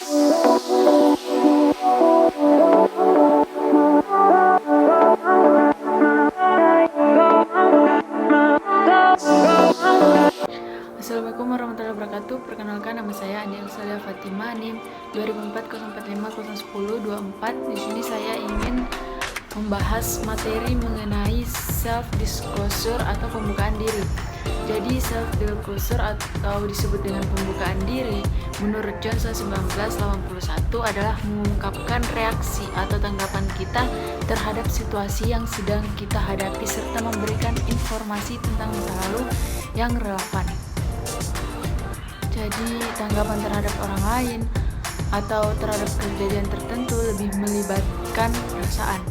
Assalamualaikum warahmatullahi wabarakatuh. Perkenalkan, nama saya Andi Elsalia Fatima, NIM 2004045024. Di sini saya ingin membahas materi mengenai self disclosure atau pembukaan diri. Jadi self disclosure atau disebut dengan pembukaan diri menurut Johnson 1981 adalah mengungkapkan reaksi atau tanggapan kita terhadap situasi yang sedang kita hadapi serta memberikan informasi tentang masa lalu yang relevan. Jadi tanggapan terhadap orang lain atau terhadap kejadian tertentu lebih melibatkan perasaan.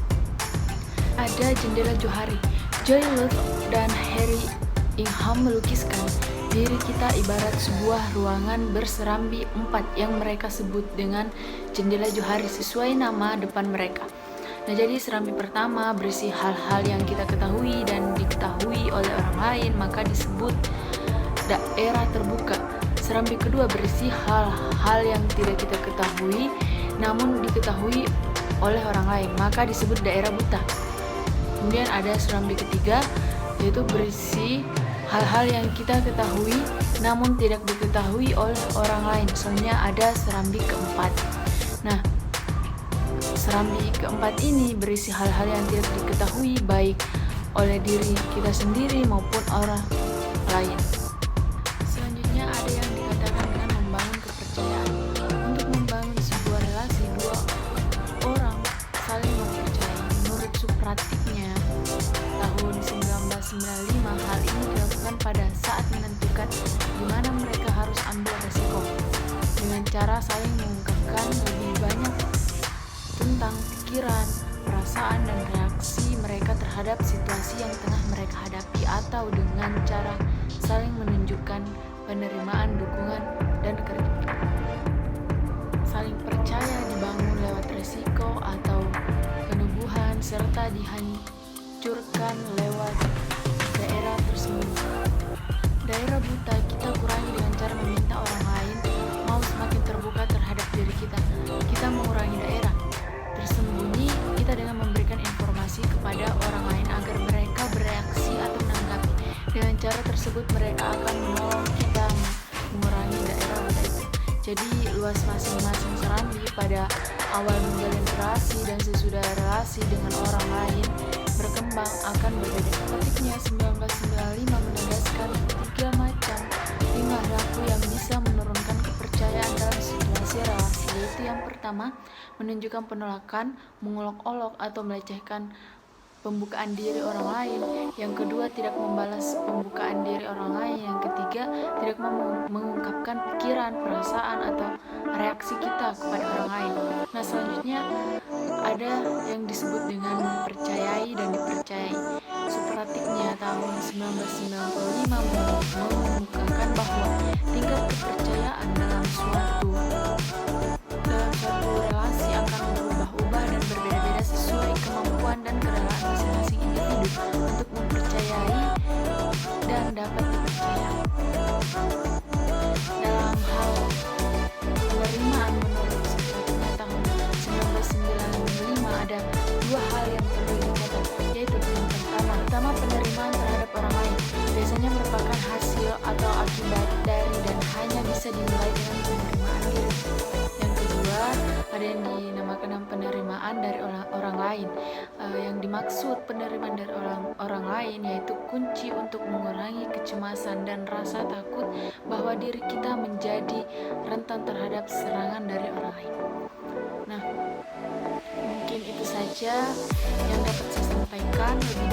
Ada jendela Johari. Joy Luth dan Harry Ingham melukiskan diri kita ibarat sebuah ruangan berserambi 4 yang mereka sebut dengan jendela Johari sesuai nama depan mereka. Nah, jadi serambi pertama berisi hal-hal yang kita ketahui dan diketahui oleh orang lain, maka disebut daerah terbuka. Serambi kedua berisi hal-hal yang tidak kita ketahui namun diketahui oleh orang lain, maka disebut daerah buta. Kemudian ada serambi ketiga, yaitu berisi hal-hal yang kita ketahui namun tidak diketahui oleh orang lain. Soalnya ada serambi keempat. Nah, serambi keempat ini berisi hal-hal yang tidak diketahui baik oleh diri kita sendiri maupun orang lain. Selanjutnya ada yang dikatakan dengan membangun kepercayaan. Untuk membangun sebuah relasi, dua orang saling mempercayai. Menurut Supratiknya tahun 1995, hal ini dilakukan pada saat menentukan di mana mereka harus ambil resiko dengan cara saling mengungkapkan lebih banyak tentang pikiran, perasaan, dan reaksi mereka terhadap situasi yang tengah mereka hadapi, atau dengan cara saling menunjukkan penerimaan, dukungan, dan kritik. Saling percaya dibangun lewat resiko atau penubuhan serta dihancurkan lewat daerah tersembunyi. Daerah buta kita kurangi dengan cara meminta orang lain mau semakin terbuka terhadap diri kita. Kita mengurangi daerah tersembunyi kita dengan memberikan informasi kepada orang lain agar mereka bereaksi atau menanggapi. Dengan cara tersebut mereka akan menolong kita mengurangi daerah buta itu. Jadi luas masing-masing serambi pada awal menjalin relasi dan sesudah relasi dengan orang lain berkembang akan berbeda. Petiknya 1995 menegaskan 3 macam tingkah laku yang bisa menurunkan kepercayaan dalam situasi relasi, yaitu yang pertama, menunjukkan penolakan, mengolok-olok atau melecehkan pembukaan diri orang lain. Yang kedua, tidak membalas pembukaan diri orang lain. Yang ketiga, tidak mengungkapkan pikiran, perasaan, atau reaksi kita kepada orang lain. Nah, selanjutnya ada yang disebut dengan mempercayai dan dipercayai. Supratiknya tahun 1995 mengemukakan bahwa tingkat kepercayaan dalam suatu relasi akan berubah-ubah dan berbeda-beda sesuai kemampuan dan kerelaan masing-masing individu untuk mempercayai dan dapat dipercaya. Dalam hal penerimaan, menurut Supratiknya tahun 1995 ada 2 hal yang perlu dicatat, yaitu yang pertama penerimaan terhadap orang lain biasanya merupakan hasil atau akibat dari dan hanya bisa dimulai dengan penerimaan diri. Yang kedua, ada yang dinamakan penerimaan dari orang lain. Yang dimaksud penerimaan dari orang lain yaitu kunci untuk mengurangi kecemasan dan rasa takut bahwa diri kita menjadi rentan terhadap serangan dari orang lain. Nah, mungkin itu saja yang dapat saya sampaikan. Lebih